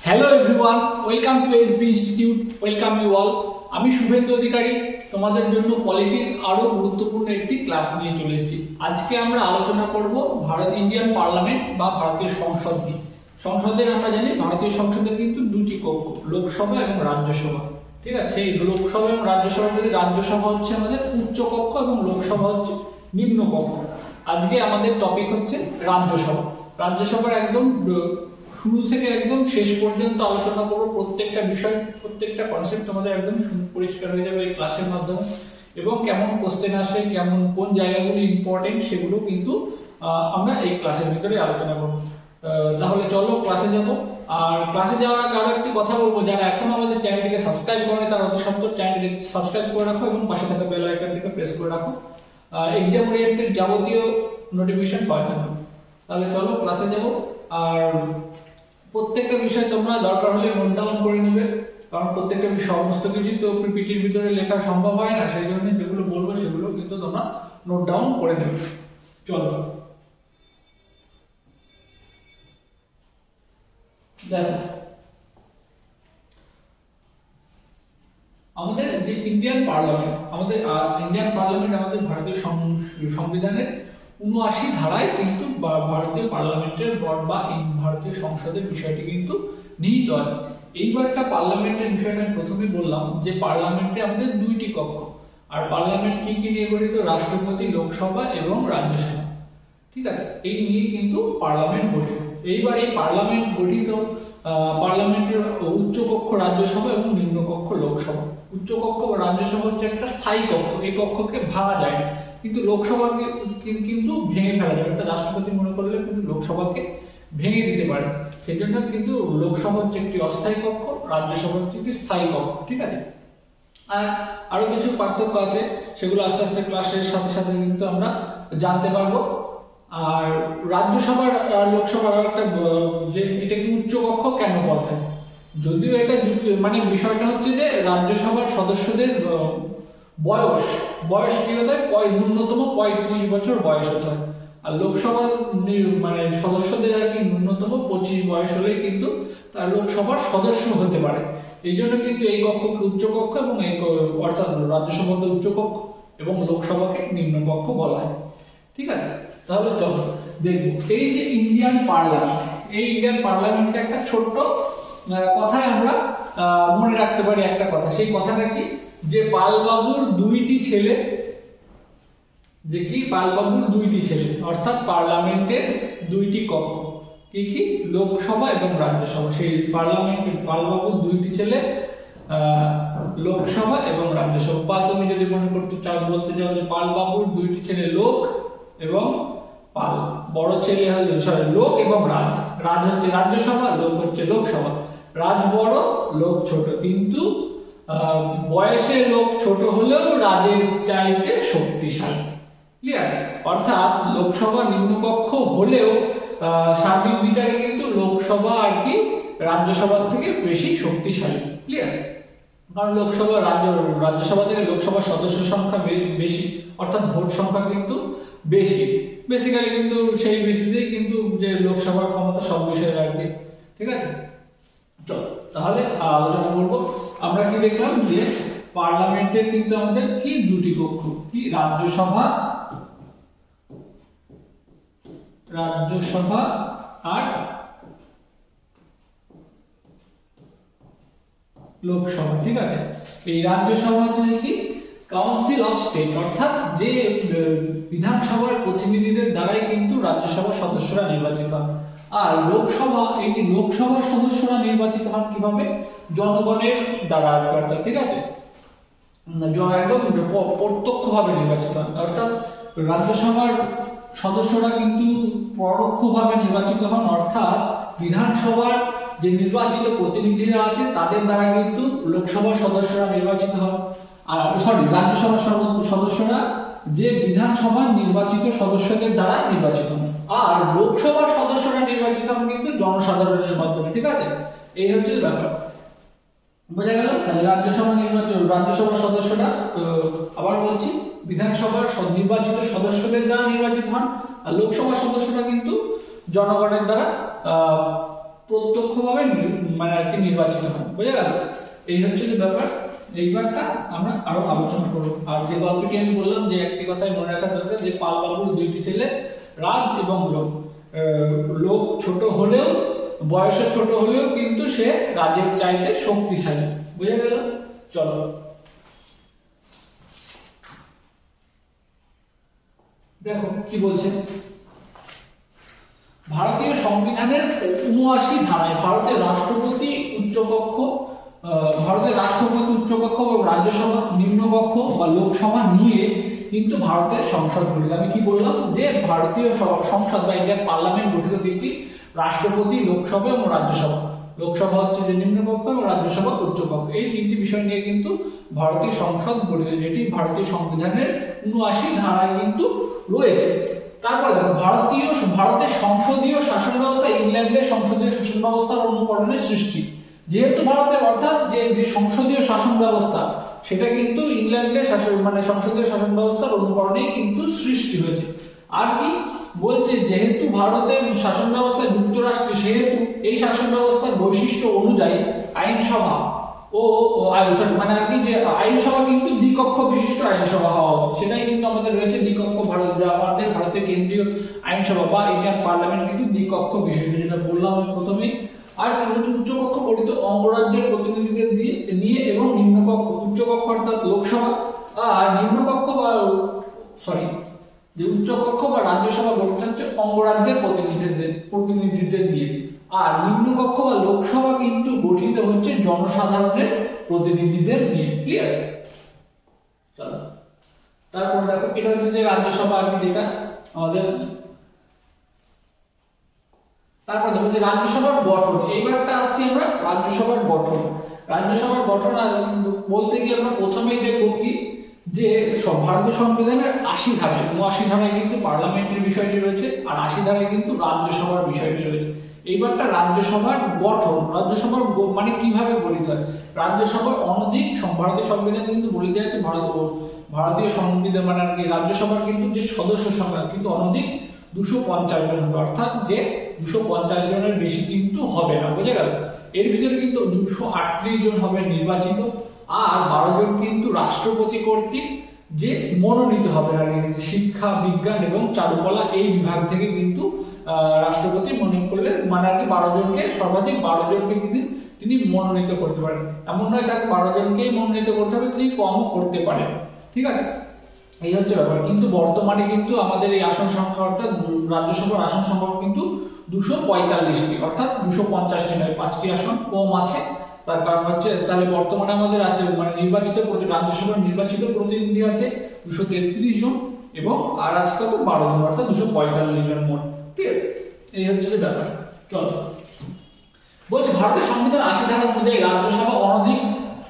Hello everyone, welcome to SB institute. Welcome you all. আমি শুভেন্দু অধিকারী তোমাদের জন্য পলিটির আরো গুরুত্বপূর্ণ একটি ক্লাস নিয়ে চলে এসেছি। আজকে আমরা আলোচনা করব ইন্ডিয়ান পার্লামেন্ট বা ভারতীয় সংসদ নিয়ে। সংসদের আমরা জানি ভারতীয় সংসদের কিন্তু দুটি কক্ষ, লোকসভা এবং রাজ্যসভা। ঠিক আছে, সেই লোকসভা এবং রাজ্যসভার মধ্যে রাজ্যসভা হচ্ছে আমাদের উচ্চ কক্ষ এবং লোকসভা হচ্ছে নিম্ন কক্ষ। আজকে আমাদের টপিক হচ্ছে রাজ্যসভা। রাজ্যসভার একদম শুরু থেকে একদম শেষ পর্যন্ত আলোচনা করবো। প্রত্যেকটা বিষয়, প্রত্যেকটা কনসেপ্ট আমাদের একদম পরিষ্কার হয়ে যাবে এই ক্লাসের মাধ্যমে, এবং কেমন কোশ্চেন আসে, কেমন কোন জায়গাগুলো ইম্পর্টেন্ট সেগুলো কিন্তু আমরা এই ক্লাসের ভিতরে আলোচনা করবো। তাহলে চলো ক্লাসে যাব। আর ক্লাসে যাওয়ার আগে আরো একটি কথা বলবো, যারা এখনো আমাদের চ্যানেলটিকে সাবস্ক্রাইব করেনি তারা অতি সত্বর চ্যানেলটিকে সাবস্ক্রাইব করে রাখো এবং পাশে থাকা বেল আইকনটিকে প্রেস করে রাখো এক্সাম ওরিয়েন্টেড যাবতীয় নোটিফিকেশন পাওয়ার জন্য। তাহলে চলো ক্লাসে যাব। আর প্রত্যেকটা বিষয় তোমরা দরকার হলে নোট ডাউন করে নেবে, কারণ প্রত্যেকটা সমস্ত কিছু তো পিপিটির ভিতরে লেখা সম্ভব হয় না, সেই জন্য যেগুলো বলবো সেগুলো কিন্তু তোমরা নোট ডাউন করে নেবে। চলো দেখো, আমাদের যে ইন্ডিয়ান পার্লামেন্ট, আমাদের ভারতীয় সংবিধানের ৭৯ ধারায় কিন্তু ভারতীয় পার্লামেন্টের বা ভারতীয় সংসদের বিষয়টি কিন্তু নিহিত আছে। এইবারটা পার্লামেন্টের বিষয়টা প্রথমে বললাম যে পার্লামেন্টে আমাদের দুইটি কক্ষ। আর পার্লামেন্ট কি কি নিয়ে গঠিত? রাষ্ট্রপতি, লোকসভা এবং রাজ্যসভা। ঠিক আছে, এই নিয়ে কিন্তু পার্লামেন্ট গঠিত। এইবার এই পার্লামেন্ট গঠিত, পার্লামেন্টের উচ্চ কক্ষ রাজ্যসভা এবং নিম্ন কক্ষ লোকসভা। উচ্চ কক্ষ বা রাজ্যসভা হচ্ছে একটা স্থায়ী কক্ষ, এই কক্ষকে ভাঙা যায় না, কিন্তু লোকসভাকে কিন্তু ভেঙে ফেলা যায়। একটা রাষ্ট্রপতি মনে করলে কিন্তু লোকসভাকে ভেঙে দিতে পারে। সেই জন্য কিন্তু লোকসভা হচ্ছে একটি অস্থায়ী কক্ষ, রাজ্যসভা হচ্ছে একটি স্থায়ী কক্ষ। ঠিক আছে, আর আরো কিছু পার্থক্য আছে, সেগুলো আস্তে আস্তে ক্লাসের সাথে সাথে কিন্তু আমরা জানতে পারবো। আর রাজ্যসভার আর লোকসভার একটা যে এটাকে উচ্চ কক্ষ কেন বলা হয়, যদিও এটা মানে বিষয়টা হচ্ছে যে রাজ্যসভার সদস্যদের বয়স কি হতে হয়, ন্যূনতম ৩৫ বছর বয়স হতে হয়। আর লোকসভার মানে সদস্যদের আর কি ন্যূনতম 25 বয়স হলেই কিন্তু তার লোকসভার সদস্য হতে পারে। এই জন্য কিন্তু এই কক্ষকে উচ্চ কক্ষ এবং এই অর্থাৎ রাজ্যসভাকে উচ্চ কক্ষ এবং লোকসভাকে নিম্ন কক্ষ বলা হয়। ঠিক আছে, তাহলে চলো দেখবো এই যে ইন্ডিয়ান পার্লামেন্ট, এই ইন্ডিয়ান পার্লামেন্টে একটা ছোট্ট কথায় আমরা মনে রাখতে পারি একটা কথা। সেই কথাটা কি, যে পালবাবুর দুইটি ছেলে, যে কি পালবাবুর দুইটি ছেলে অর্থাৎ পার্লামেন্টের দুইটি কক্ষ, কি কি? লোকসভা এবং রাজ্যসভা। সেই পার্লামেন্টের পালবাবুর দুইটি ছেলে, লোকসভা এবং রাজ্যসভা। বা তুমি যদি মনে করতে চাও, বলতে চাও যে পালবাবুর দুইটি ছেলে লোক এবং পাল, বড় ছেলে হচ্ছে লোক এবং রাজ। রাজ হচ্ছে রাজ্যসভা, লোক হচ্ছে লোকসভা। রাজ বড়, লোক ছোট, কিন্তু বয়সে লোক ছোট হলেও রাজের চাইতে শক্তিশালী। ক্লিয়ার? অর্থাৎ লোকসভা নিম্নকক্ষ হলেও সার্বিক বিচারে কিন্তু লোকসভা আর কি রাজ্যসভার থেকে বেশি শক্তিশালী। ক্লিয়ার? কারণ লোকসভা রাজ্যসভা থেকে লোকসভার সদস্য সংখ্যা বেশি, অর্থাৎ ভোট সংখ্যা কিন্তু বেশি। বেসিক্যালি কিন্তু সেই বেসিসেই কিন্তু যে লোকসভার ক্ষমতা সব বিষয়ে রাখবে। ঠিক আছে, চল তাহলে আলোচনা করবো। আমরা কি দেখলাম যে পার্লামেন্টের কিন্তু আমাদের কি দুটি কক্ষ, কি রাজ্যসভা আর লোকসভা। ঠিক আছে, এই রাজ্যসভা হচ্ছে কি কাউন্সিল অফ স্টেট, অর্থাৎ যে বিধানসভার প্রতিনিধিদের দ্বারাই কিন্তু রাজ্যসভার সদস্যরা নির্বাচিত হয়। আর লোকসভা, এই লোকসভার সদস্যরা নির্বাচিত হন কিভাবে? জনগণের দ্বারা। ঠিক আছে, একদম প্রত্যক্ষভাবে নির্বাচিত হন। অর্থাৎ রাজ্যসভার সদস্যরা কিন্তু পরোক্ষভাবে নির্বাচিত হন, অর্থাৎ বিধানসভার যে নির্বাচিত প্রতিনিধিরা আছে তাদের দ্বারা কিন্তু লোকসভার সদস্যরা নির্বাচিত হন। আর রাজ্যসভার সদস্যরা যে বিধানসভার নির্বাচিত সদস্যদের দ্বারা নির্বাচিত হন। আর লোকসভার সদস্যরা নির্বাচিত হন কিন্তু জনসাধারণের মাধ্যমে। ঠিক আছে, এই হচ্ছে ব্যাপার। বোঝা গেল? তাহলে রাজ্যসভার সদস্যরা, আবার বলছি, বিধানসভার নির্বাচিত সদস্যদের দ্বারা নির্বাচিত হন। আর লোকসভার সদস্যরা কিন্তু জনগণের দ্বারা প্রত্যক্ষভাবে মানে আর কি নির্বাচিত হন। বোঝা গেল? এই হচ্ছে যে ব্যাপার। এইবারটা আমরা আরো আলোচনা করবো। আর যে গল্পটি আমি বললাম যে একটি কথাই মনে রাখা দরকার যে পালবাবুর দুইটি ছেলে রাজ এবং লোক। লোক ছোট হলেও, বয়সে ছোট হলেও কিন্তু সে রাজের চাইতে শক্তিশালী। বুঝা গেল? চলো দেখো কি বলছে। ভারতীয় সংবিধানের ৭৯ ধারায় ভারতের রাষ্ট্রপতি উচ্চকক্ষ, এবং রাজ্যসভা নিম্নকক্ষ বা লোকসভা নিয়ে কিন্তু ভারতের সংসদ গঠিত। আমি কি বললাম যে ভারতীয় সংসদ বা ইন্ডিয়ান পার্লামেন্ট গঠিত তিনটি, রাষ্ট্রপতি, লোকসভা এবং রাজ্যসভা। লোকসভা হচ্ছে যে নিম্নকক্ষ এবং রাজ্যসভা উচ্চকক্ষ। এই তিনটি বিষয় নিয়ে কিন্তু ভারতীয় সংসদ গঠিত, যেটি ভারতীয় সংবিধানের ৭৯ ধারায় কিন্তু রয়েছে। তারপরে দেখো ভারতের সংসদীয় শাসন ব্যবস্থা ইংল্যান্ডের সংসদীয় শাসন ব্যবস্থার অনুকরণের সৃষ্টি। যেহেতু ভারতের অর্থাৎ যে সংসদীয় শাসন ব্যবস্থা সেটা কিন্তু ইংল্যান্ডের সংসদীয় শাসন ব্যবস্থার অনুকরণেই কিন্তু সৃষ্টি হয়েছে। আর কি বলছে, যেহেতু ভারতের শাসন ব্যবস্থা যুক্তরাষ্ট্রে, সেহেতু এই শাসন ব্যবস্থার বৈশিষ্ট্য অনুযায়ী আইনসভা মানে আর কি যে আইনসভা কিন্তু দ্বিকক্ষ বিশিষ্ট আইনসভা হওয়া উচিত। সেটাই কিন্তু আমাদের রয়েছে দ্বিকক্ষ। ভারতের কেন্দ্রীয় আইনসভা বা ইন্ডিয়ান পার্লামেন্ট কিন্তু দ্বিকক্ষ বিশিষ্ট, যেটা বললাম আমি প্রথমেই। আর উচ্চকক্ষ গঠিত অঙ্গরাজ্যের প্রতিনিধিদের নিয়ে এবং নিম্নকক্ষ, উচ্চকক্ষ অর্থাৎ লোকসভা আর নিম্নকক্ষ বা উচ্চকক্ষ বা রাজ্যসভা গঠিত হচ্ছে অঙ্গরাজ্যের প্রতিনিধিদের নিয়ে। আর নিম্নকক্ষ বা লোকসভা কিন্তু গঠিত হচ্ছে জনসাধারণের প্রতিনিধিদের নিয়ে। ক্লিয়ার? চলো তারপর দেখো, এটা হচ্ছে যে রাজ্যসভা আর কি, যেটা আমাদের। তারপর দেখো যে রাজ্যসভার গঠন। এইবারটা আসছি আমরা রাজ্যসভার গঠন। রাজ্যসভার গঠন বলতে গিয়ে আমরা প্রথমেই দেখবো কি যে ভারতীয় সংবিধানের ৮০ ধারায়, ৭৯ ধারায় কিন্তু পার্লামেন্টের বিষয়টি রয়েছে, আর ৮০ ধারায় কিন্তু রাজ্যসভার বিষয়টি রয়েছে। এইবারটা রাজ্যসভার গঠন। রাজ্যসভার মানে কিভাবে গঠিত হয়। রাজ্যসভার অনধিক ভারতীয় সংবিধান কিন্তু বলে দেওয়া আছে ভারতীয় সংবিধান মানে আর কি রাজ্যসভার কিন্তু যে সদস্য সংখ্যা কিন্তু অনধিক ২৫০ জন হবে, অর্থাৎ যে ২৫০ জনের বেশি কিন্তু হবে না। বোঝা গেল? এর ভিতরে কিন্তু ২৩৮ জন হবে নির্বাচিত, আর ১২ জন কিন্তু রাষ্ট্রপতি কর্তৃক যে মনোনীত হবে আর কি। শিক্ষা, বিজ্ঞান এবং চারুকলা এই বিভাগ থেকে কিন্তু রাষ্ট্রপতি মনোনীত করলে মানে আর কি ১২ জনকে, সর্বাধিক ১২ জনকে কিন্তু তিনি মনোনীত করতে পারেন। এমন নয় তাকে ১২ জনকেই মনোনীত করতে হবে, তিনি কমও করতে পারেন। ঠিক আছে? এই হচ্ছে ব্যাপার। কিন্তু বর্তমানে কিন্তু আমাদের এই আসন সংখ্যা অর্থাৎ রাজ্যসভার আসন সংখ্যা কিন্তু ২৪৫টি, অর্থাৎ ২৫০টি নয়, 5টি আসন কম আছে। তার কারণ হচ্ছে তাহলে বর্তমানে আমাদের রাজ্যে মানে রাজ্যসভার নির্বাচিত প্রতিনিধি আছে ২৩৩ জন এবং আর আছে কত ১২ জন, অর্থাৎ ২৪৫ জন মোট। ঠিক আছে? এই হচ্ছে যে ব্যাপার। চলো বলছে ভারতের সংবিধান ৮০ ধারা অনুযায়ী রাজ্যসভা অনধিক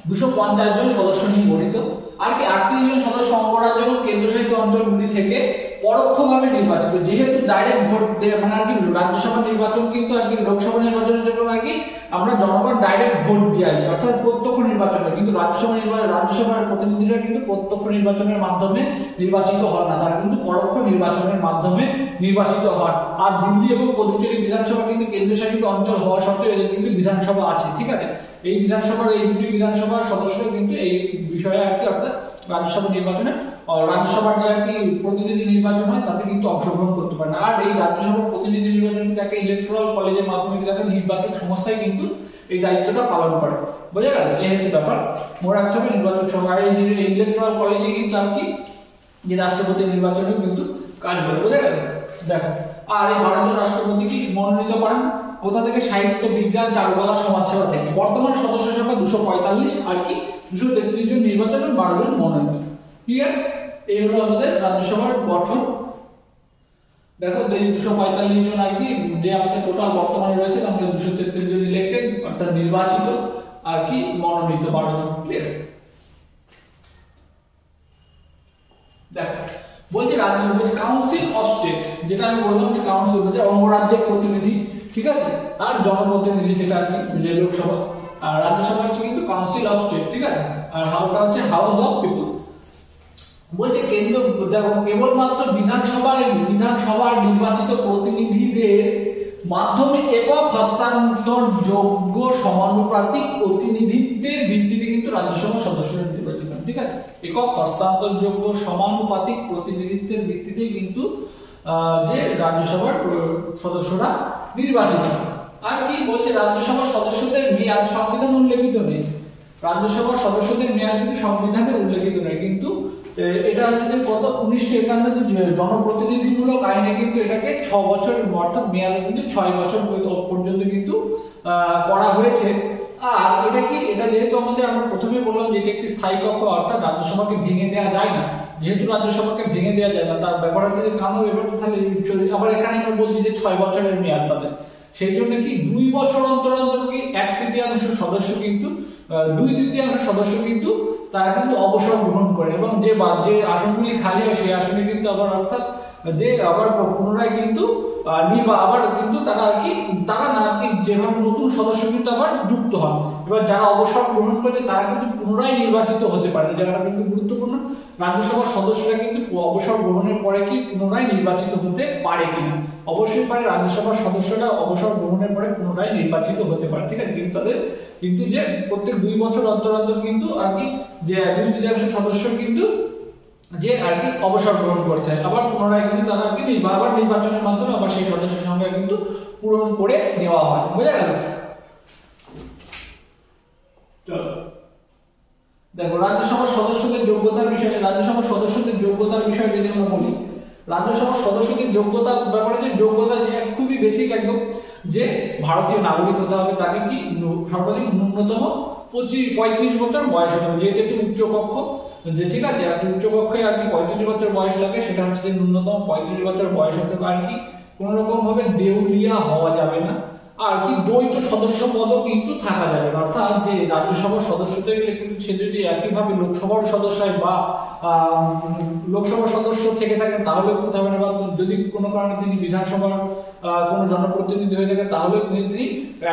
২৫০ জন সদস্য নিয়ে গঠিত। আর কি ৩৮ জন সদস্য অঙ্গরাজ্য এবং কেন্দ্রশাসিত অঞ্চলগুলি থেকে পরোক্ষভাবে নির্বাচিত। যেহেতু ডাইরেক্ট ভোট মানে আর কি রাজ্যসভা নির্বাচন কিন্তু আর কি লোকসভা নির্বাচনের জন্য আর কি আমরা জনগণ ডাইরেক্ট ভোট দিয়ে আসি, অর্থাৎ প্রত্যক্ষ নির্বাচন হয়। কিন্তু রাজ্যসভার প্রতিনিধিরা কিন্তু প্রত্যক্ষ নির্বাচনের মাধ্যমে নির্বাচিত হন না, তারা কিন্তু পরোক্ষ নির্বাচনের মাধ্যমে নির্বাচিত হন। আর দিল্লি এবং পুদুচেরি বিধানসভা কিন্তু কেন্দ্রশাসিত অঞ্চল হওয়া সত্ত্বেও এদের কিন্তু বিধানসভা আছে। ঠিক আছে? এই বিধানসভার এই দুটি বিধানসভার সদস্যরা কিন্তু এই বিষয়ে আর কি অর্থাৎ রাজ্যসভা নির্বাচনে রাজ্যসভার যে আর কি প্রতিনিধি নির্বাচন হয় তাতে কিন্তু অংশগ্রহণ করতে পারে না। আর এই রাজ্যসভার প্রতিনিধি নির্বাচন কিন্তু একটা ইলেকট্রাল কলেজের মাধ্যমে কিন্তু একটা নির্বাচক সংস্থায় কিন্তু এই দায়িত্বটা পালন করে। বোঝা গেল? এই হচ্ছে ব্যাপার। মনে রাখতে হবে নির্বাচক সভা এই ইলেকট্রাল কলেজে কিন্তু আর কি যে রাষ্ট্রপতি নির্বাচনে কিন্তু কাজ করে। বোঝা গেল? দেখো, আর এই ১২ জন রাষ্ট্রপতি কি মনোনীত করেন কোথা থেকে? সাহিত্য, বিজ্ঞান, চারুকলা, সমাজসেবা থেকে। বর্তমানে সদস্য সংখ্যা ২৪৫ আর কি ২৩৩ জন নির্বাচন এবং ১২ জন মনোনীত। ক্লিয়ার? এই হলো আমাদের রাজ্যসভার গঠন। দেখো ২৪৫ জন আর কি যে আমাদের টোটাল বর্তমানে রয়েছে, আমাদের ২৩৩ জন ইলেক্টেড অর্থাৎ নির্বাচিত আর কি মনোনীত ১২ জন। ক্লিয়ার? দেখো বলছে কাউন্সিল অফ স্টেট, যেটা আমি বললাম যে কাউন্সিল হচ্ছে অঙ্গরাজ্যের প্রতিনিধি। ঠিক আছে? আর জনপ্রতিনিধি যেটা আর কি যে লোকসভা, আর রাজ্যসভা হচ্ছে কিন্তু কাউন্সিল অফ স্টেট। ঠিক আছে? আর হাউসটা হচ্ছে হাউস অফ পিপল। বলছে কেবলমাত্র বিধানসভার নির্বাচিত প্রতিনিধিদের মাধ্যমে একক হস্তান্তর যোগ্য সমানুপাতিক প্রতিনিধিত্বের ভিত্তিতে কিন্তু রাজ্যসভার সদস্যরা নির্বাচিত হন। ঠিক আছে, একক হস্তান্তর যোগ্য সমানুপাতিক প্রতিনিধিত্বের ভিত্তিতে কিন্তু যে রাজ্যসভার সদস্যরা নির্বাচিত হন। আর কি বলছে, রাজ্যসভার সদস্যদের মেয়াদ সংবিধান উল্লেখিত নেই। রাজ্যসভার সদস্যদের মেয়াদ কিন্তু সংবিধানে উল্লেখিত নেই, কিন্তু এটা হচ্ছে যে কত 1951 জনপ্রতিনিধিমূলক আইনে কিন্তু এটাকে 6 বছর অর্থাৎ মেয়াদ কিন্তু 6 বছর পর্যন্ত কিন্তু করা হয়েছে। আর এটা কি, এটা যেহেতু আমরা প্রথমে বললাম যে এটা একটি স্থায়ী কক্ষ, অর্থাৎ রাজ্যসভাকে ভেঙে দেওয়া যায় না। যেহেতু রাজ্যসভাকে ভেঙে দেওয়া যায় না, তার ব্যাপার হচ্ছে যে কারণ এবার তাহলে আবার এখানে আমরা বলছি যে 6 বছরের মেয়াদ তাদের, সেই জন্য কি 2 বছর অন্তর অন্তর কি 1/3 সদস্য কিন্তু 2/3 সদস্য কিন্তু তারা কিন্তু অবসর গ্রহণ করে, এবং যে আসনগুলি খালি হয় সেই আসনে কিন্তু আবার অর্থাৎ যে আবার পুনরায় কিন্তু আবার কিন্তু তারা না যেভাবে নতুন সদস্য কিন্তু আবার যুক্ত হন। এবার যারা অবসর গ্রহণ করেছে তারা কিন্তু পুনরায় নির্বাচিত হতে পারে, জায়গাটা কিন্তু গুরুত্বপূর্ণ। রাজ্যসভার সদস্যরা কিন্তু অবসর গ্রহণের পরে কি পুনরায় নির্বাচিত হতে পারে কিনা, অবশ্যই পারে। রাজ্যসভার সদস্যরা অবসর গ্রহণের পরে পুনরায় নির্বাচিত হতে পারে। ঠিক আছে, কিন্তু তাদের কিন্তু যে প্রত্যেক 2 বছর অন্তর অন্তর কিন্তু আর কি যে 2/3 সদস্য কিন্তু যে আর কি অবসর গ্রহণ করতে হয়, আবার পুনরায় কিন্তু তারা আর কি আবার নির্বাচনের মাধ্যমে আবার সেই সদস্য সংখ্যা কিন্তু পূরণ করে নেওয়া হয়। বুঝা গেল? চলো দেখো, রাজ্যসভার সদস্যদের যোগ্যতার বিষয়ে যদি আমরা বলি, রাজ্যসভার সদস্যদের যোগ্যতার ব্যাপারে যে যোগ্যতা যে খুবই বেসিক একদম, যে ভারতীয় নাগরিক হতে হবে, তাকে কি সর্বাধিক ন্যূনতম 35 বছর বয়স হতে হবে। যেহেতু একটি উচ্চকক্ষ, যে ঠিক আছে আপনি উচ্চকক্ষে আর কি 35 বছর বয়স লাগে, সেটা হচ্ছে যে ন্যূনতম 35 বছর বয়স হতে হবে। আর কি কোন রকম ভাবে দেউলিয়া হওয়া যাবে না, আর কি দ্বৈত সদস্য পদও কিন্তু থাকা যাবে না। অর্থাৎ যে রাজ্যসভার সদস্যদের কিন্তু সে যদি একইভাবে লোকসভার সদস্য হয় বা লোকসভার সদস্য থেকে থাকেন তাহলেও করতে হবে না, বা যদি কোনো কারণে তিনি বিধানসভার কোনো জনপ্রতিনিধি হয়ে থাকে তাহলেও তিনি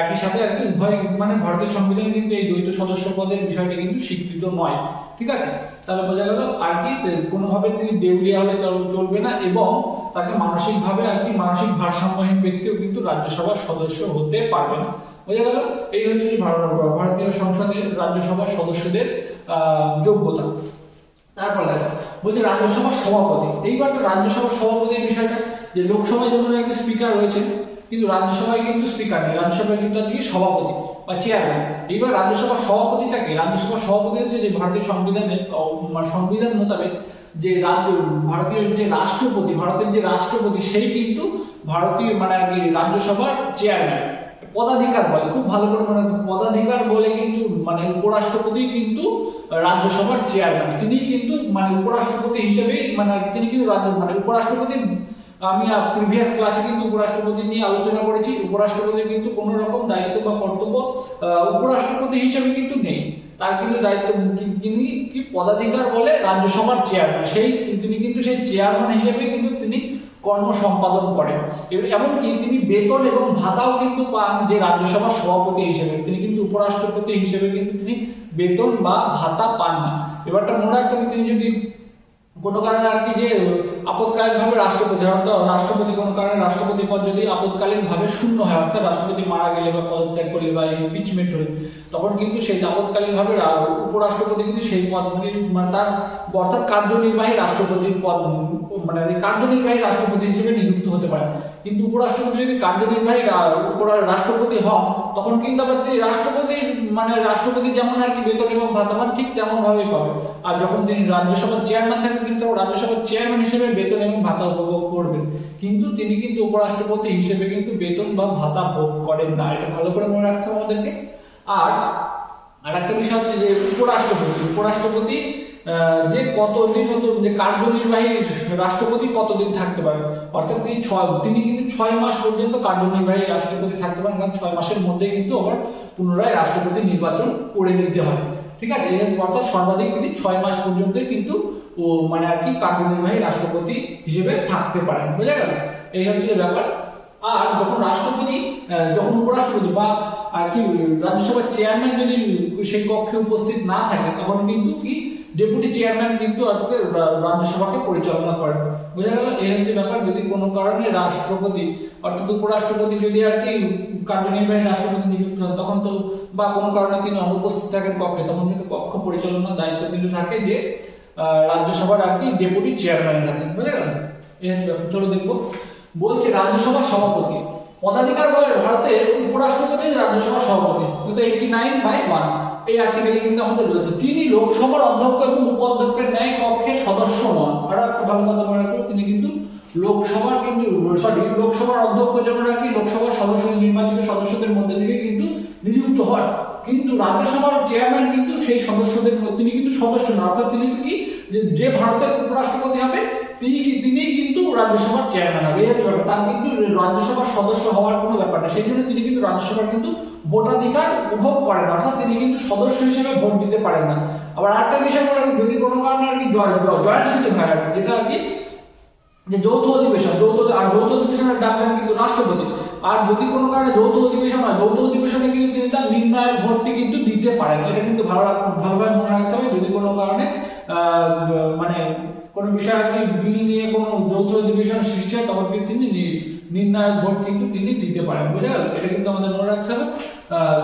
একই সাথে আর কি উভয়, মানে ভারতীয় সংবিধানে কিন্তু এই দ্বৈত সদস্য পদের বিষয়টি কিন্তু স্বীকৃত নয়। ঠিক আছে, তাহলে বোঝা গেল আর কি কোনোভাবে তিনি দেউলিয়া হলে চলবে না, এবং তাকে মানসিকভাবে আর কি মানসিক ভারসাম্যহীন ব্যক্তিও কিন্তু রাজ্যসভার সদস্য হতে পারবে না। বোঝা গেল? এই হচ্ছে ভারতীয় সংসদের রাজ্যসভার সদস্যদের যোগ্যতা। তারপর দেখো বলছে রাজ্যসভার সভাপতি। এইবার তো রাজ্যসভার সভাপতির বিষয়টা, যে লোকসভায় যেমন একটা স্পিকার রয়েছে, কিন্তু রাজ্যসভায় কিন্তু স্পিকার নেই, রাজ্যসভায় কিন্তু আছে সভাপতি বা চেয়ারম্যান। এইবার রাজ্যসভার সভাপতিটাকে, রাজ্যসভার সভাপতি হচ্ছে যে ভারতীয় সংবিধান মোতাবেক যে ভারতীয় যে রাষ্ট্রপতি, ভারতের যে রাষ্ট্রপতি, সেই কিন্তু ভারতীয় মানে আর কি রাজ্যসভার চেয়ারম্যান। পদাধিকার বলে, খুব ভালো করে মনে রাখতে, পদাধিকার বলে কিন্তু মানে উপরাষ্ট্রপতি কিন্তু রাজ্যসভার চেয়ারম্যান, তিনি কিন্তু মানে উপরাষ্ট্রপতি হিসেবে মানে তিনি কিন্তু উপরাষ্ট্রপতি, আমি প্রিভিয়াস ক্লাসে কিন্তু উপরাষ্ট্রপতি নিয়ে আলোচনা করেছি। উপরাষ্ট্রপতির কিন্তু কোনো রকম দায়িত্ব বা কর্তব্য উপরাষ্ট্রপতি হিসেবে কিন্তু নেই, তার কিন্তু দায়িত্ব তিনি কি পদাধিকার বলে রাজ্যসভার চেয়ারম্যান, তিনি কিন্তু সেই চেয়ারম্যান হিসেবে কিন্তু তিনি কর্ম সম্পাদন করেন। এমনকি তিনি বেতন এবং ভাতাও কিন্তু পান যে রাজ্যসভার সভাপতি হিসেবে, তিনি কিন্তু উপরাষ্ট্রপতি হিসেবে কিন্তু তিনি বেতন বা ভাতা পান না। এবারটা মনে রাখতে হবে, তিনি যদি কোনো কারণে আর কি যে আপৎকালীন ভাবে রাষ্ট্রপতি কোনো কারণে রাষ্ট্রপতি পদ যদি আপৎকালীন ভাবে শূন্য হয়, অর্থাৎ রাষ্ট্রপতি মারা গেলে বা পদত্যাগ করলে বা ইমপিচমেন্ট হলে, তখন কিন্তু সেই আপৎকালীন ভাবে উপরাষ্ট্রপতি কিন্তু সেই পদগুলি মানে তার অর্থাৎ কার্যনির্বাহী রাষ্ট্রপতির পদ মানে কার্যনির্বাহী রাষ্ট্রপতি হিসেবে নিযুক্ত হতে পারে। কিন্তু উপরাষ্ট্রপতি যদি কার্যনির্বাহী রাষ্ট্রপতি হন, তখন কিন্তু আবার তিনি রাষ্ট্রপতি যেমন আর কি বেতন এবং ভাতা পান, ঠিক তেমন ভাবেই পাবে। আর যখন তিনি রাজ্যসভার চেয়ারম্যান থাকেন, কিন্তু রাজ্যসভার চেয়ারম্যান হিসেবে বেতন এবং ভাতা উপভোগ করবেন, কিন্তু তিনি কিন্তু উপরাষ্ট্রপতি হিসেবে কিন্তু বেতন বা ভাতা ভোগ করেন না। এটা ভালো করে মনে রাখতে হবে আমাদেরকে। আর একটা বিষয় হচ্ছে যে উপরাষ্ট্রপতি যে কতদিন যে কার্যনির্বাহী রাষ্ট্রপতি কতদিন থাকতে পারে, অর্থাৎ তিনি কিন্তু 6 মাস পর্যন্ত কার্যনির্বাহী রাষ্ট্রপতি থাকতে পারেন, কারণ 6 মাসের মধ্যে কিন্তু আবার পুনরায় রাষ্ট্রপতি নির্বাচন করে নিতে হয়। ঠিক আছে, অর্থাৎ সর্বাধিক তিনি 6 মাস পর্যন্ত কিন্তু মানে আর কি কার্যনির্বাহী রাষ্ট্রপতি হিসেবে থাকতে পারেন। বুঝা গেল? এই হচ্ছে ব্যাপার। আর যখন উপরাষ্ট্রপতি বা আর কি রাজ্যসভার চেয়ারম্যান যদি সেই কক্ষে উপস্থিত না থাকে, তখন কিন্তু কি ডেপুটি চেয়ারম্যান কিন্তু রাজ্যসভাকে পরিচালনা করেন। বোঝা গেল? এই হচ্ছে ব্যাপার। যদি কোনো কারণে রাষ্ট্রপতি অর্থাৎ উপরাষ্ট্রপতি যদি আর কি কার্যনির্বাহী রাষ্ট্রপতি নিযুক্ত হন, তখন তো বা কোনো কারণে তিনি অনুপস্থিত থাকেন কক্ষে, তখন কিন্তু কক্ষ পরিচালনার দায়িত্ব কিন্তু থাকে যে রাজ্যসভার আর কি ডেপুটি চেয়ারম্যান থাকেন। বুঝা গেল? এই হচ্ছে ব্যাপার। চলো দেখবো। বলছে রাজ্যসভার সভাপতি পদাধিকার বলে ভারতের উপরাষ্ট্রপতি রাজ্যসভার সভাপতি, কিন্তু 89/1 এই আর্টিকেলে কিন্তু আমাদের রয়েছে। তিনি লোকসভার অধ্যক্ষ এবং উপাধ্যক্ষের ন্যায় কক্ষের সদস্য নন। আর একটা ভালো কথা মনে রাখবো, তিনি কিন্তু লোকসভার লোকসভার অধ্যক্ষ যেমন আর কি লোকসভার সদস্য নির্বাচিত সদস্যদের মধ্যে থেকে কিন্তু নিযুক্ত হন, কিন্তু রাজ্যসভার চেয়ারম্যান কিন্তু সেই সদস্যদের তিনি কিন্তু সদস্য না। অর্থাৎ তিনি কি যে ভারতের উপরাষ্ট্রপতি হবে তিনি কিন্তু রাজ্যসভার চেয়ারম্যান হবে। এই হচ্ছে ব্যাপার। তার কিন্তু রাজ্যসভার সদস্য হওয়ার কোনো ব্যাপার নেই, সেই জন্য তিনি কিন্তু রাজ্যসভার কিন্তু ভোটাধিকার উপভোগ করেন, অর্থাৎ তিনি কিন্তু সদস্য হিসেবে ভোট দিতে পারেন না। আবার আরেকটা বিষয় যদি কোনো কারণে আর কি জয়েন্ট সিটিং হয় আর কি, যেটা আর কি যে যৌথ অধিবেশনের ডাক দেন কিন্তু রাষ্ট্রপতি। আর যদি কোনো কারণে যৌথ অধিবেশন হয়, যৌথ অধিবেশনে কিন্তু তিনি তার নির্ণায়ক ভোটটি কিন্তু দিতে পারেন। এটা কিন্তু ভালোভাবে মনে রাখতে হবে। যদি কোনো কারণে মানে কোনো বিষয় আর কি বিল নিয়ে কোনো যৌথ অধিবেশন সৃষ্টি হয়, তখন কিন্তু তিনি নির্ণায়ক ভোট কিন্তু তিনি দিতে পারেন। বুঝা গেল? এটা কিন্তু আমাদের মনে রাখতে হবে।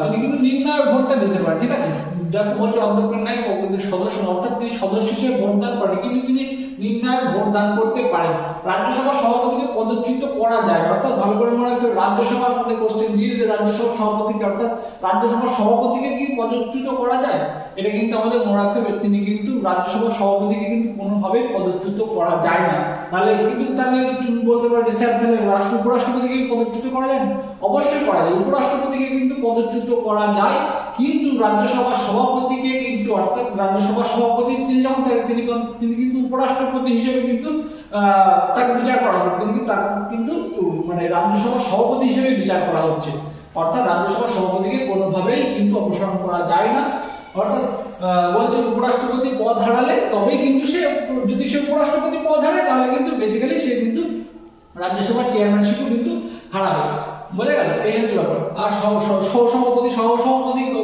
তিনি কিন্তু নির্ণায়ক ভোটটা দিতে পারেন। ঠিক আছে? যাকে বলছে অধ্যক্ষের নাই ও কিন্তু সদস্য, অর্থাৎ তিনি সদস্য হিসেবে ভোট দান করেন, কিন্তু তিনি নির্ণায়ক ভোট দান করতে পারেন। রাজ্যসভার সভাপতিকে পদচ্যুত করা যায়, অর্থাৎ ভালো করে মনে রাখতে হবে। রাজ্যসভার মধ্যে কোশ্চেন দিয়ে যে রাজ্যসভার সভাপতিকে অর্থাৎ রাজ্যসভার সভাপতিকে কি পদচ্যুত করা যায়, এটা কিন্তু আমাদের মনে রাখতে হবে। তিনি কিন্তু রাজ্যসভার সভাপতিকে কিন্তু কোনোভাবে পদচ্যুত করা যায় না। তাহলে কিন্তু তাহলে তুমি বলতে পারো যে স্যার তাহলে উপরাষ্ট্রপতিকে পদচ্যুত করা যায়? অবশ্যই করা যায়। উপরাষ্ট্রপতিকে কিন্তু পদচ্যুত করা যায়, কিন্তু রাজ্যসভার সভাপতিকে কিন্তু অর্থাৎ রাজ্যসভার সভাপতি তিনি যখন তিনি কিন্তু উপরাষ্ট্রপতি হিসেবে কিন্তু তাকে বিচার করা হবে। তাকে কিন্তু মানে রাজ্যসভার সভাপতি হিসেবে বিচার করা হচ্ছে, অর্থাৎ রাজ্যসভার সভাপতিকে কোনোভাবেই কিন্তু অপসারণ করা যায় না। অর্থাৎ বলছে উপরাষ্ট্রপতি পদ হারালে তবেই কিন্তু যদি সে উপরাষ্ট্রপতি পদ হারায়, তাহলে কিন্তু বেসিক্যালি সে কিন্তু রাজ্যসভার চেয়ারম্যানশিপও কিন্তু হারাবে। বোঝা গেল? এই হচ্ছে ব্যাপার। আর সহসভাপতি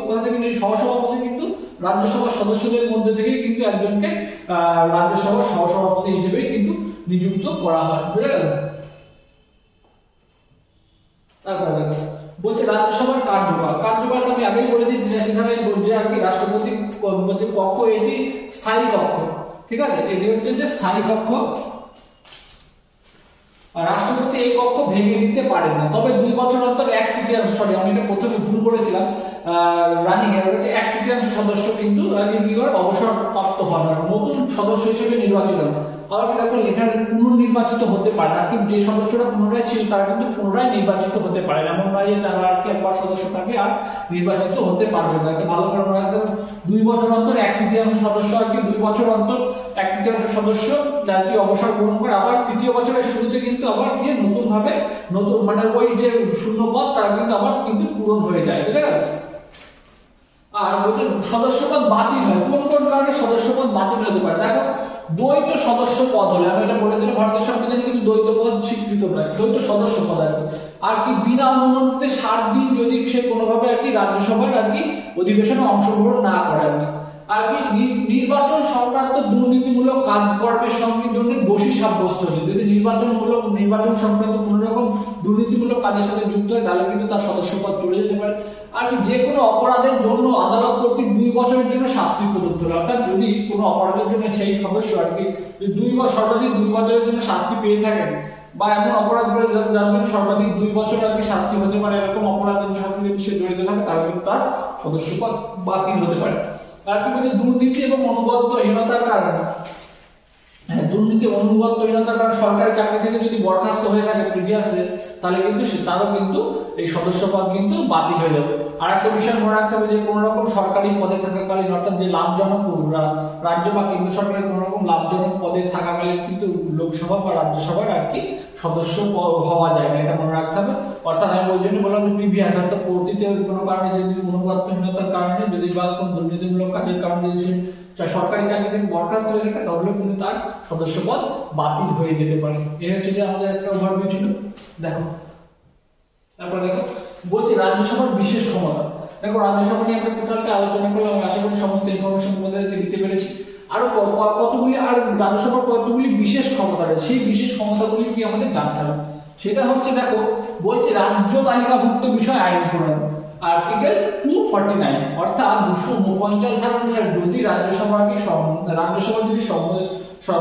কোথা থেকে সহসভাপতি কিন্তু রাজ্যসভার সদস্যদের মধ্যে থেকে কিন্তু একজনকে রাজ্যসভার সহসভাপতি হিসেবে কিন্তু নিযুক্ত করা হয়। বুঝা গেল? তারপরে দেখো বলছে রাজ্যসভার কার্যকাল আমি আগেই বলেছি 83 ধারায় বলছে আর কি রাষ্ট্রপতি বলছে কক্ষ এটি স্থায়ী কক্ষ। ঠিক আছে? এটি হচ্ছে যে স্থায়ী কক্ষ। রাষ্ট্রপতি এই কক্ষ ভেঙে দিতে পারেন না, তবে 2 বছর অন্তর 1/3 সরি আমি এটা প্রথমে ভুল বলেছিলাম, রানিং এর হচ্ছে 1/3 সদস্য কিন্তু অবসর প্রাপ্ত হন, নতুন সদস্য হিসেবে নির্বাচিত হন। আবার দেখো এখানে পুনর্নির্বাচিত হতে পারে না, কিন্তু যে সদস্যরা পুনরায় ছিল তারা কিন্তু পুনরায় নির্বাচিত হতে পারে না। এমন নয় যে তারা আর কি একবার সদস্য থাকে আর নির্বাচিত হতে পারবে না। এটা ভালো করে মনে রাখতে হবে। 2 বছর অন্তর 1/3 সদস্য আর কি 2 বছর অন্তর 1/3 সদস্য যার কি অবসর গ্রহণ করে, আবার 3য় বছরের শুরুতে কিন্তু আবার কি নতুন মানে ওই যে শূন্য পদ তারা কিন্তু আবার কিন্তু পূরণ হয়ে যায়। ঠিক আছে? আর বলছে সদস্যপদ বাতিল হয়, কোন কোন কারণে সদস্যপদ বাতিল হতে পারে। দেখো দ্বৈত সদস্য পদ হলে, আমি এটা বলে দিলাম ভারতীয় সংবিধানে কিন্তু দ্বৈত পদ স্বীকৃত নয়, দ্বৈত সদস্য পদ আর কি। আর কি বিনা অনুমতিতে 60 দিন যদি সে কোনোভাবে আর কি রাজ্যসভার আর কি অধিবেশনে অংশগ্রহণ না করে আর কি নির্বাচন সংক্রান্ত দুর্নীতিমূলক কাজকর্মের সঙ্গে জন্য দোষী সাব্যস্ত হলে, যদি নির্বাচন সংক্রান্ত কোনো রকম দুর্নীতিমূলক কাজের সাথে যুক্ত হয়, তাহলে কিন্তু তার সদস্যপদ চলে যেতে পারে। আর কি যে কোনো অপরাধের জন্য আদালত কর্তৃক 2 বছরের জন্য শাস্তি প্রদত্ত হলো, অর্থাৎ যদি কোনো অপরাধের জন্য সেই সদস্য আর কি সর্বাধিক 2 বছরের জন্য শাস্তি পেয়ে থাকেন, বা এমন অপরাধ করে যার জন্য সর্বাধিক 2 বছর আর কি শাস্তি হতে পারে, এরকম অপরাধের সাথে যদি সে জড়িত থাকে, তাহলে কিন্তু তার সদস্যপদ বাতিল হতে পারে। আর কি বলছে দুর্নীতি এবং অনুগত্যহীনতার কারণে, দুর্নীতি অনুগত্যহীনতার কারণে সরকারি চাকরি থেকে যদি বরখাস্ত হয়ে থাকে প্রিভিয়াসে, তাহলে কিন্তু তারও কিন্তু এই সদস্যপদ কিন্তু বাতিল হয়ে যাবে। আর একটা বিষয় মনে রাখতে হবে যে কোনো রকম সরকারি পদে থাকাকালীন, অর্থাৎ যে লাভজনক রাজ্য বা কেন্দ্র সরকারের কোনো রকম লাভজনক পদে থাকাকালীন কিন্তু লোকসভা বা রাজ্যসভার আর কি সদস্য হওয়া যায় না, এটা মনে রাখতে হবে। অর্থাৎ আমি ওই জন্য বললাম যে প্রিভিয়াস অর্থাৎ অতীতে কোনো কারণে যদি অনুগত্যহীনতার কারণে যদি বা কোনো দুর্নীতিমূলক কাজের কারণে যদি সে সরকারি চাকরি থেকে বরখাস্ত হয়ে থাকে, তাহলে কিন্তু তার সদস্যপদ বাতিল হয়ে যেতে পারে। এই হচ্ছে যে আমাদের একটা ওভারভিউ ছিল। দেখো তারপর দেখো বলছি রাজ্যসভার বিশেষ ক্ষমতা। দেখো রাজ্যসভা নিয়ে আমরা টোটালটা আলোচনা করলাম, আমি আশা করি সমস্ত ইনফরমেশন তোমাদেরকে দিতে পেরেছি। আরো কতগুলি আর রাজ্যসভার কতগুলি বিশেষ ক্ষমতা রয়েছে, সেই বিশেষ ক্ষমতাগুলি কি আমাদের জানতে হবে। সেটা হচ্ছে দেখো বলছে রাজ্য তালিকাভুক্ত বিষয় আইন প্রণয়ন, আর্টিকেল 249 অর্থাৎ 249 ধারা অনুসারে যদি রাজ্যসভা যদি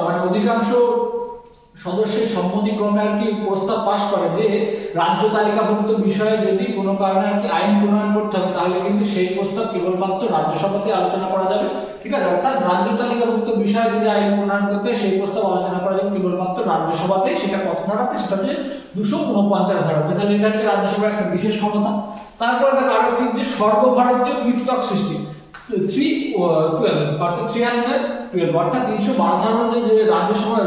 মানে অধিকাংশ সদস্যের সম্মতিক্রমে আর কি প্রস্তাব পাশ করে যে রাজ্য তালিকাভুক্ত বিষয়ে যদি কোনো কারণে আর কি আইন প্রণয়ন করতে হবে, তাহলে কিন্তু সেই প্রস্তাব কেবলমাত্র রাজ্যসভাতে আলোচনা করা যাবে। ঠিক আছে, অর্থাৎ রাজ্য তালিকাভুক্ত বিষয়ে যদি আইন প্রণয়ন করতে হয় সেই প্রস্তাব আলোচনা করা যাবে কেবলমাত্র রাজ্যসভাতে। সেটা কত ধারাতে? সেটা হচ্ছে 249 ধারাতে। তাহলে এটা হচ্ছে রাজ্যসভার একটা বিশেষ ক্ষমতা। তারপরে দেখো আরো একটি যে সর্বভারতীয় পৃথক সৃষ্টি 312 অর্থাৎ 312 অর্থাৎ 312 ধারার যে রাজ্যসভা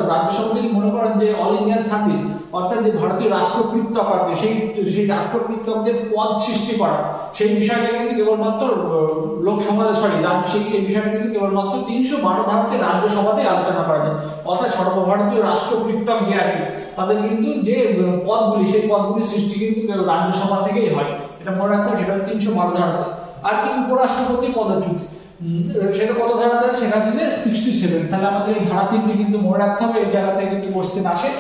যদি মনে করেন যে অল ইন্ডিয়ান সার্ভিস অর্থাৎ যে ভারতীয় রাষ্ট্রকৃতক আছে সেই রাষ্ট্রকৃতকদের পদ সৃষ্টি করা, সেই বিষয়টা কিন্তু কেবলমাত্র এই বিষয়টা কিন্তু কেবলমাত্র 312 ধারাতে রাজ্যসভাতে আলোচনা করা যায়। অর্থাৎ সর্বভারতীয় রাষ্ট্রকৃতক যে আর কি তাদের কিন্তু যে পদগুলি সেই পদগুলি সৃষ্টি কিন্তু রাজ্যসভা থেকেই হয়, এটা মনে রাখতে হবে। সেটা 312 ধারাতে। আর কি উপরাষ্ট্রপতি পদচ্যুতি, সেটা কত ধারাতে? সেটা হচ্ছে 67। তাহলে আমাদের এই ধারা তিনটি কিন্তু মনে রাখতে হবে, এই জায়গা থেকে কিন্তু কোশ্চেন আসে।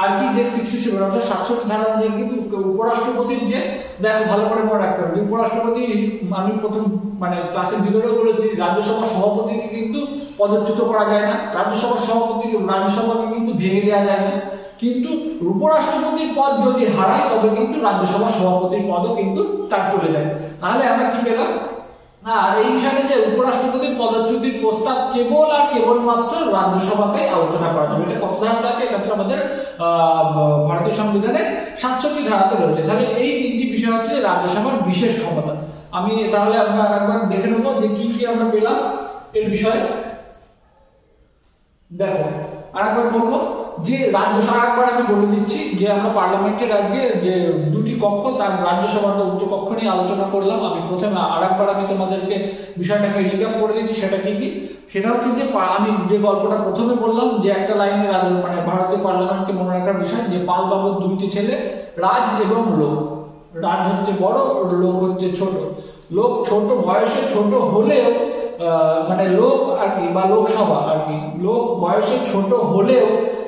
আর কি যে 67 অর্থাৎ 67 ধারা অনুযায়ী কিন্তু উপরাষ্ট্রপতির যে দেখো ভালো করে মনে রাখতে হবে, উপরাষ্ট্রপতি আমি প্রথম মানে ক্লাসের ভিতরেও বলেছি রাজ্যসভার সভাপতিকে কিন্তু পদচ্যুত করা যায় না, রাজ্যসভাকে কিন্তু ভেঙে দেওয়া যায় না, কিন্তু উপরাষ্ট্রপতির পদ যদি হারায় তবে কিন্তু রাজ্যসভার সভাপতির পদও কিন্তু তার চলে যায়। তাহলে আমরা কি পেলাম? আর এই বিষয়ে যে উপরাষ্ট্রপতির পদচ্যুতির প্রস্তাব কেবল আর কেবলমাত্র রাজ্যসভাতে আলোচনা করা যাবে। এটা কত ধারা থাকে? এটা হচ্ছে আমাদের ভারতীয় সংবিধানের 67 ধারাতে রয়েছে। তাহলে এই তিনটি বিষয় হচ্ছে রাজ্যসভার বিশেষ ক্ষমতা। আমি তাহলে আমরা একবার দেখে নেবো যে কি কি আমরা পেলাম এর বিষয়ে। দেখো আরেকবার বলবো যে রাজ্যসভা, একবার আমি বলে দিচ্ছি যে আমরা পার্লামেন্টের আগে যে দুটি কক্ষ তার রাজ্যসভার উচ্চ কক্ষ নিয়ে আলোচনা করলাম। আমি প্রথমে আরেকবার আমি তোমাদেরকে বিষয়টাকে রিক্যাপ করে দিচ্ছি। সেটা কি? সেটা হচ্ছে যে আমি যে গল্পটা প্রথমে বললাম যে একটা লাইনে মানে ভারতীয় পার্লামেন্টকে মনে রাখার বিষয় যে পাল বাবুর দুইটি ছেলে রাজ এবং লোক। রাজ হচ্ছে বড়, লোক হচ্ছে ছোট। লোক ছোট বয়সে ছোট হলেও মানে লোক আর কি বা লোকসভা আর কি লোক বয়সে ছোট হলেও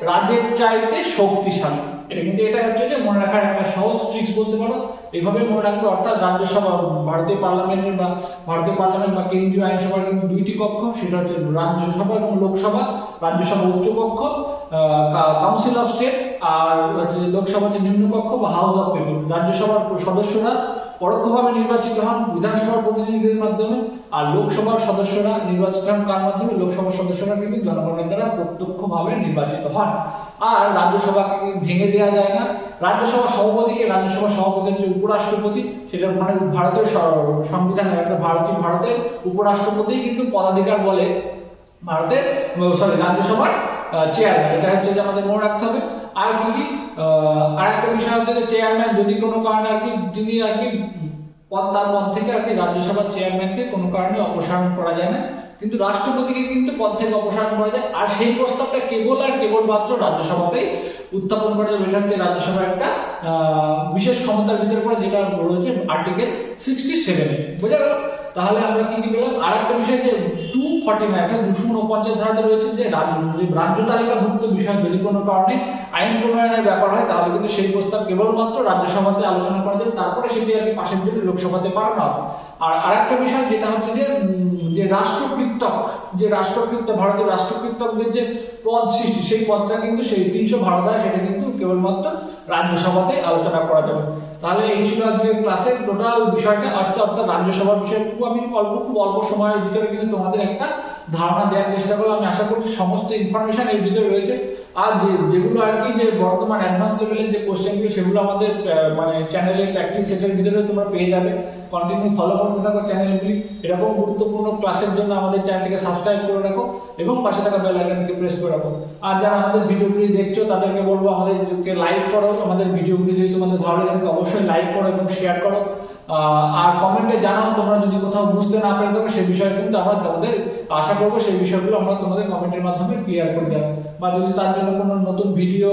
রাজের চাইতে শক্তিশালী। এটা কিন্তু এটা হচ্ছে যে মনে রাখার একটা সহজ ট্রিক্স বলতে পারো, এইভাবে মনে রাখবে। অর্থাৎ রাজ্যসভা ভারতীয় পার্লামেন্ট বা কেন্দ্রীয় আইনসভার কিন্তু দুইটি কক্ষ, সেটা হচ্ছে রাজ্যসভা এবং লোকসভা। রাজ্যসভা উচ্চ কক্ষ কাউন্সিল অফ স্টেট, আর হচ্ছে লোকসভা যে নিম্ন কক্ষ বা হাউস অফ পিপল। রাজ্যসভার সদস্যরা পরোক্ষভাবে নির্বাচিত হন বিধানসভার প্রতিনিধিদের মাধ্যমে, আর লোকসভার সদস্যরা নির্বাচিত হন কার মাধ্যমে? লোকসভার সদস্যরা কিন্তু জনগণের দ্বারা প্রত্যক্ষভাবে নির্বাচিত হন। আর রাজ্যসভাকে ভেঙে দেওয়া যায় না। রাজ্যসভার সভাপতি হচ্ছে উপরাষ্ট্রপতি, সেটা মানে ভারতের সংবিধানের একটা ভারতের উপরাষ্ট্রপতি কিন্তু পদাধিকার বলে রাজ্যসভার চেয়ারম্যান। এটা হচ্ছে যে আমাদের মনে রাখতে হবে। আর কি আর একটা বিষয় হচ্ছে যে চেয়ারম্যান যদি কোনো কারণে আর কি তিনি আর কি তার পদ থেকে আর কি রাজ্যসভার চেয়ারম্যানকে কোনো কারণে অপসারণ করা যায় না, কিন্তু রাষ্ট্রপতিকে কিন্তু পদ থেকে অপসারণ করা যায়। আর সেই প্রস্তাবটা কেবলমাত্র রাজ্যসভাতেই উত্থাপন করা যাবে। এটা হচ্ছে রাজ্যসভার একটা বিশেষ ক্ষমতার ভিতরে পড়ে, যেটা রয়েছে আর্টিকেল 67। বোঝা গেল? তাহলে আমরা কি পেলাম? আর একটা বিষয় যে 249 ধারাতে রয়েছে যে রাজ্য তালিকাভুক্ত বিষয় যদি কোনো কারণে আইন প্রণয়নের ব্যাপার হয় তাহলে কিন্তু সেই প্রস্তাব কেবলমাত্র রাজ্যসভাতে আলোচনা করা যাবে, তারপরে সেটি আর কি পাশের জন্য লোকসভাতে পাঠানো হবে। আর আরেকটা বিষয় যেটা হচ্ছে যে রাষ্ট্রকৃতক ভারতের রাষ্ট্রকৃতকদের যে পদ সৃষ্টি, সেই পদটা কিন্তু সেই 312 ধারা সেটা কিন্তু কেবলমাত্র রাজ্যসভাতে আলোচনা করা যাবে। তাহলে এই ছিল আজকের ক্লাসের টোটাল বিষয়টা, অর্থাৎ রাজ্যসভার বিষয়টুকু আমি খুব অল্প সময়ের ভিতরে কিন্তু তোমাদের একটা ধারণা দেওয়ার চেষ্টা করলাম। আমি আশা করছি সমস্ত ইনফরমেশন এর ভিতরে রয়েছে। আর যেগুলো আর কি যে বর্তমান অ্যাডভান্স লেভেলের যে কোশ্চেনগুলো সেগুলো আমাদের মানে চ্যানেলে প্র্যাকটিস সেটের ভিতরে তোমরা পেয়ে যাবে। কন্টিনিউ ফলো করতে থাকো চ্যানেলগুলি। এরকম গুরুত্বপূর্ণ ক্লাসের জন্য আমাদের চ্যানেলটিকে সাবস্ক্রাইব করে রাখো এবং পাশে থাকা বেল আইকনটিকে প্রেস করে রাখো। আর যারা আমাদের ভিডিওগুলি দেখছো তাদেরকে বলবো আমাদেরকে লাইক করো। আমাদের ভিডিওগুলি যদি তোমাদের ভালো লাগে থাকে অবশ্যই লাইক করো এবং শেয়ার করো। আর কমেন্টে জানাও তোমরা যদি কোথাও বুঝতে না পেরে থাকো সেই বিষয়ে কিন্তু আমরা তোমাদের আশা করবো সেই বিষয়গুলো আমরা তোমাদের কমেন্টের মাধ্যমে ক্লিয়ার করে দেবো, বা যদি তার জন্য কোনো নতুন ভিডিও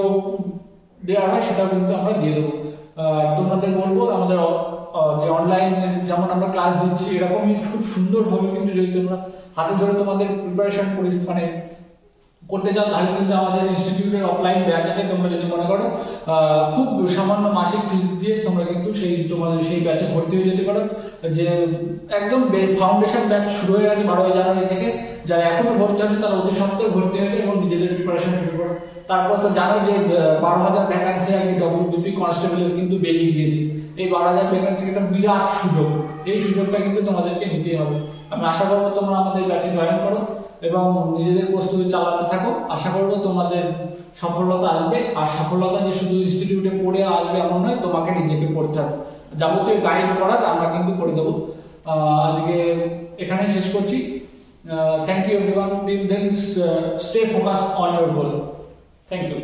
দেওয়া হয় সেটাও কিন্তু আমরা দিয়ে দেবো। তোমাদের বলবো আমাদের যে অনলাইন যেমন আমরা ক্লাস দিচ্ছি এরকমই খুব সুন্দরভাবে কিন্তু যদি তোমরা হাতে ধরে তোমাদের প্রিপারেশন মানে করতে চাও তাহলে কিন্তু আমাদের ইনস্টিটিউটের অফলাইন ব্যাচ আছে। তোমরা যদি মনে করো খুব সামান্য মাসিক ফিস দিয়ে তোমরা কিন্তু তোমাদের সেই ব্যাচে ভর্তি হয়ে যেতে পারো। যে একদম ফাউন্ডেশন ব্যাচ শুরু হয়ে গেছে 12 জানুয়ারি থেকে, যারা এখনো ভর্তি হয়নি তারা অতি সত্ত্বর ভর্তি হয়ে এবং নিজেদের প্রিপারেশন শুরু করো। তারপর তো জানো যে 12,000 ভ্যাকান্সি আর কি WBP কনস্টেবলের কিন্তু বেরিয়ে গিয়েছে। এই 12,000 ভ্যাকান্সি একটা বিরাট সুযোগ, এই সুযোগটা কিন্তু তোমাদেরকে নিতেই হবে। আমি আশা করবো তোমরা আমাদের ব্যাচে জয়েন করো এবং নিজেদের প্রস্তুতি চালাতে থাকো। আশা করবো তোমাদের সফলতা আসবে। আর সফলতা যে শুধু ইনস্টিটিউটে পড়ে আসবে এমন নয়, তোমাকে নিজেকে পড়তে হবে। যাবতীয় গাইড করার আমরা কিন্তু করে দেবো। আজকে এখানে শেষ করছি। Thank you everyone. Till then stay focus on your goal. Thank you.